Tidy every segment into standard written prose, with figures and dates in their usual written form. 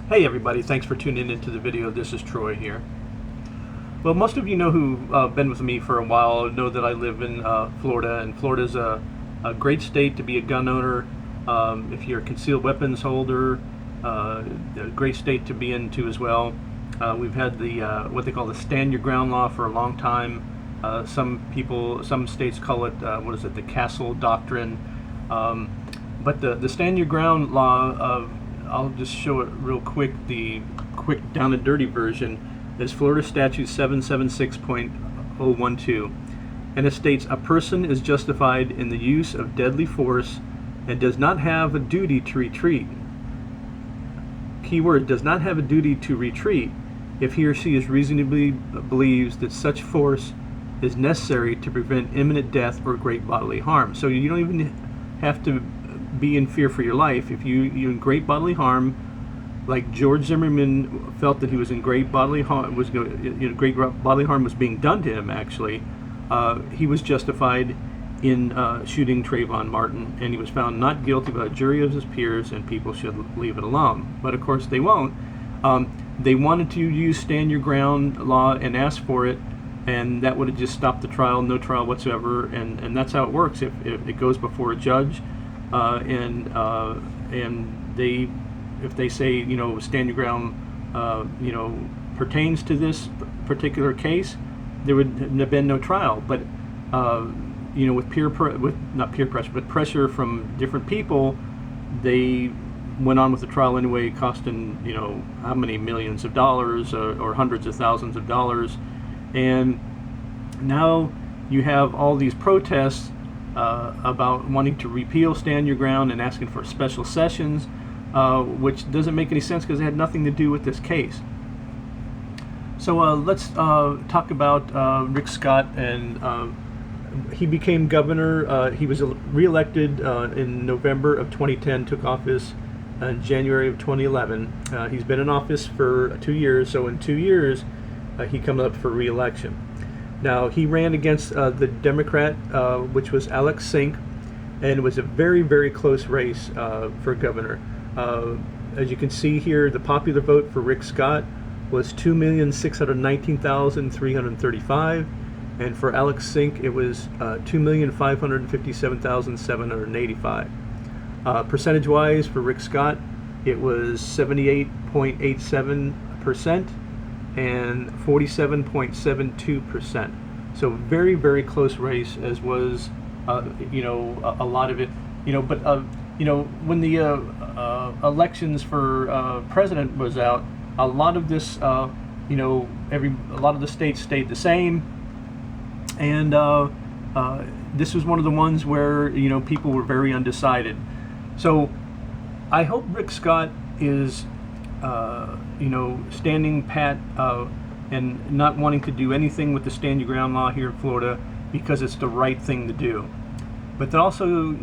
Hey everybody, thanks for tuning into the video. This is Troy here. Well, most of you know who've been with me for a while know that I live in Florida, and Florida's a great state to be a gun owner. If you're a concealed weapons holder, a great state to be into as well. We've had the what they call the stand your ground law for a long time. Some states call it, the Castle Doctrine. But the stand your ground law, I'll just show it real quick. The quick down and dirty version is Florida Statute 776.012, and it states a person is justified in the use of deadly force and does not have a duty to retreat. Keyword, does not have a duty to retreat if he or she is reasonably believes that such force is necessary to prevent imminent death or great bodily harm. So you don't even have to be in fear for your life. If you're in great bodily harm, like George Zimmerman felt that he was in great bodily harm, great bodily harm was being done to him. Actually, he was justified in shooting Trayvon Martin, and he was found not guilty by a jury of his peers, and people should leave it alone. But of course, they won't. They wanted to use stand your ground law and ask for it, and that would have just stopped the trial, no trial whatsoever. And that's how it works. If it goes before a judge. And if they say, stand your ground, pertains to this particular case, there would have been no trial. But with not peer pressure, but pressure from different people, they went on with the trial anyway, costing how many millions of dollars or hundreds of thousands of dollars, and now you have all these protests about wanting to repeal stand your ground and asking for special sessions, which doesn't make any sense because it had nothing to do with this case. So let's talk about Rick Scott, and he became governor. He was reelected in November of 2010, took office in January of 2011. He's been in office for 2 years, so in 2 years he comes up for reelection. Now, he ran against the Democrat, which was Alex Sink, and it was a very, very close race for governor. As you can see here, the popular vote for Rick Scott was 2,619,335, and for Alex Sink, it was 2,557,785. Percentage-wise, for Rick Scott, it was 78.87%. and 47.72%. So very, very close race, as was a lot of it. But when the elections for president was out, a lot of this a lot of the states stayed the same, and this was one of the ones where people were very undecided. So I hope Rick Scott is standing pat and not wanting to do anything with the stand your ground law here in Florida because it's the right thing to do. But then also,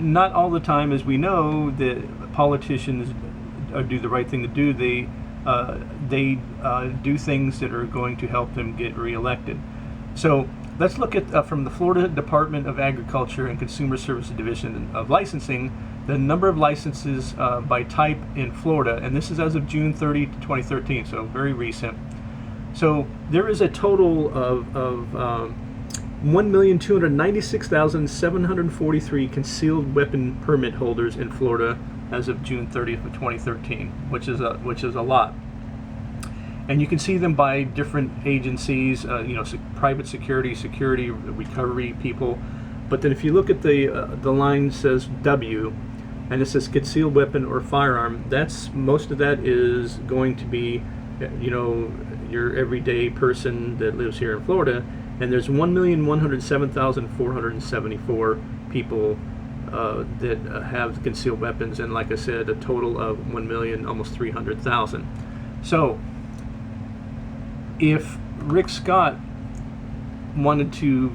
not all the time, as we know, that politicians do the right thing to do. They do things that are going to help them get reelected. So let's look at from the Florida Department of Agriculture and Consumer Services Division of Licensing, the number of licenses by type in Florida, and this is as of June 30, 2013, so very recent. So there is a total of 1,296,743 concealed weapon permit holders in Florida as of June 30th of 2013, which is a lot. And you can see them by different agencies, private security recovery people. But then if you look at the line says W, and it says concealed weapon or firearm, most of that is going to be, your everyday person that lives here in Florida. And there's 1,107,474 people that have concealed weapons, and like I said, a total of 1 million, almost 300,000. So if Rick Scott wanted to,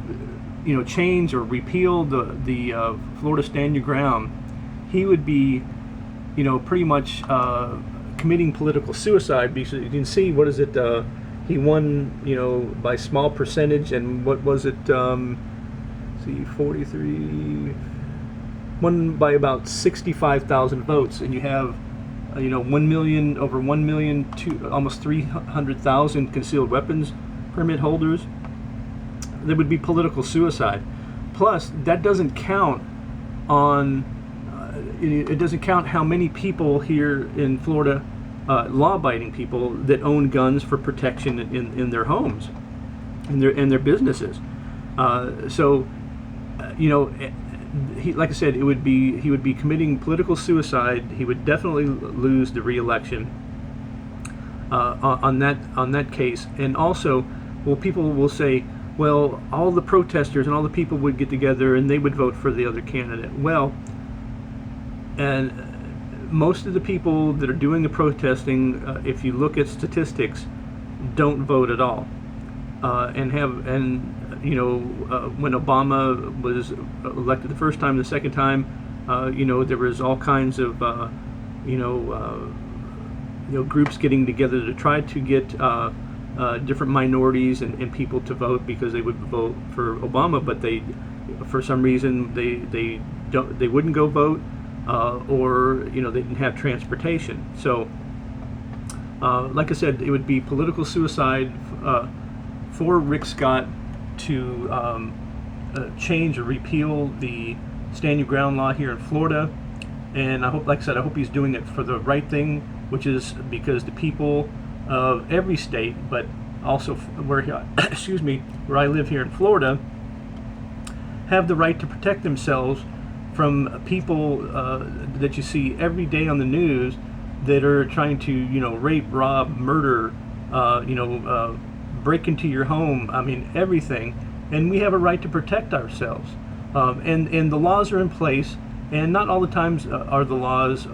change or repeal the Florida Stand Your Ground, he would be, pretty much committing political suicide, because you can see, what is it? He won, by small percentage, and what was it? 43, won by about 65,000 votes, and you have 1 million, over 1 million to almost 300,000 concealed weapons permit holders. There would be political suicide. Plus, that doesn't count on, it doesn't count how many people here in Florida, law-abiding people that own guns for protection in their homes, in their businesses. Like I said, he would be committing political suicide. He would definitely lose the re-election on that case. And also, well, people will say, well, all the protesters and all the people would get together and they would vote for the other candidate. Well, and most of the people that are doing the protesting, if you look at statistics, don't vote at all. When Obama was elected the first time, the second time, there was all kinds of, groups getting together to try to get different minorities and people to vote because they would vote for Obama, but for some reason, they wouldn't go vote, or they didn't have transportation. So, like I said, it would be political suicide for Rick Scott to change or repeal the stand your ground law here in Florida. And I hope, like I said, I hope he's doing it for the right thing, which is because the people of every state, but also where I live here in Florida, have the right to protect themselves from people that you see every day on the news that are trying to, rape, rob, murder, break into your home. I mean, everything. And we have a right to protect ourselves. And the laws are in place, and not all the times are the laws,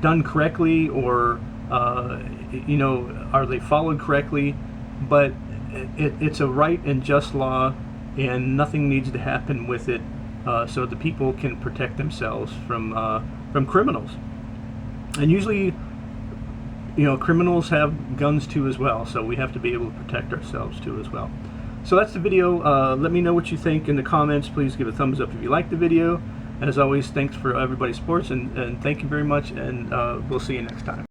done correctly, or are they followed correctly? But it's a right and just law, and nothing needs to happen with it, so the people can protect themselves from criminals. And usually, criminals have guns too as well, so we have to be able to protect ourselves too as well. So that's the video. Let me know what you think in the comments. Please give a thumbs up if you like the video. As always, thanks for everybody's support, and thank you very much, and we'll see you next time.